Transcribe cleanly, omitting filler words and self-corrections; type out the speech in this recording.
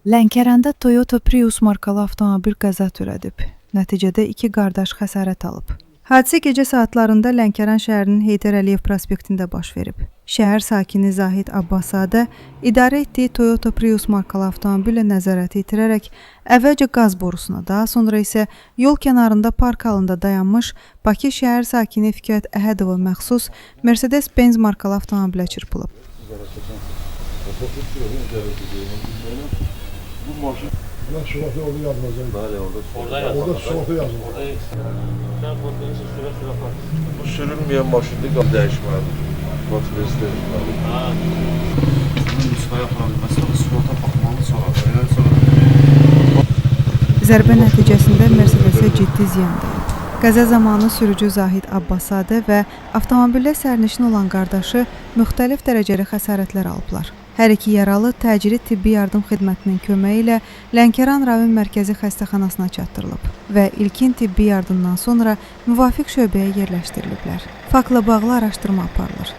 Lənkəranda Toyota Prius markalı avtomobil qəza törədib. Nəticədə 2 qardaş xəsarət alıb. Hadisə gecə saatlarında Lənkəran şəhərinin Heydər Əliyev prospektində baş verib. Şəhər sakini Zahid Abbaszadə idarə etdiyi Toyota Prius markalı avtomobillə nəzarəti itirərək əvvəlcə qaz borusuna, daha sonra isə yol kənarında park halında dayanmış Bakı şəhər sakini Fikrət Əhədova məxsus Mercedes-Benz markalı avtomobilə çırpılıb. Bu maşın suratı orada yazılacaq. Orada suratı yazılacaq. Bu sürülməyən maşındır, qaz dəyişməlidir. Motorist dəyişməlidir. Nüsxəyə apara bilməsə, surata baxmalı sonra. Zərbə nəticəsində Mercedes-ə ciddi ziyan dəyib. Qəza zamanı sürücü Zahid Abbaszadə və avtomobildə sərnişin olan qardaşı müxtəlif dərəcəli xəsarətlər alıblar. Hər iki yaralı təcili tibbi yardım xidmətinin köməyi ilə Lənkəran rayon mərkəzi xəstəxanasına çatdırılıb və ilkin tibbi yardımdan sonra müvafiq şöbəyə yerləşdiriliblər. Faktla bağlı araşdırma aparılır.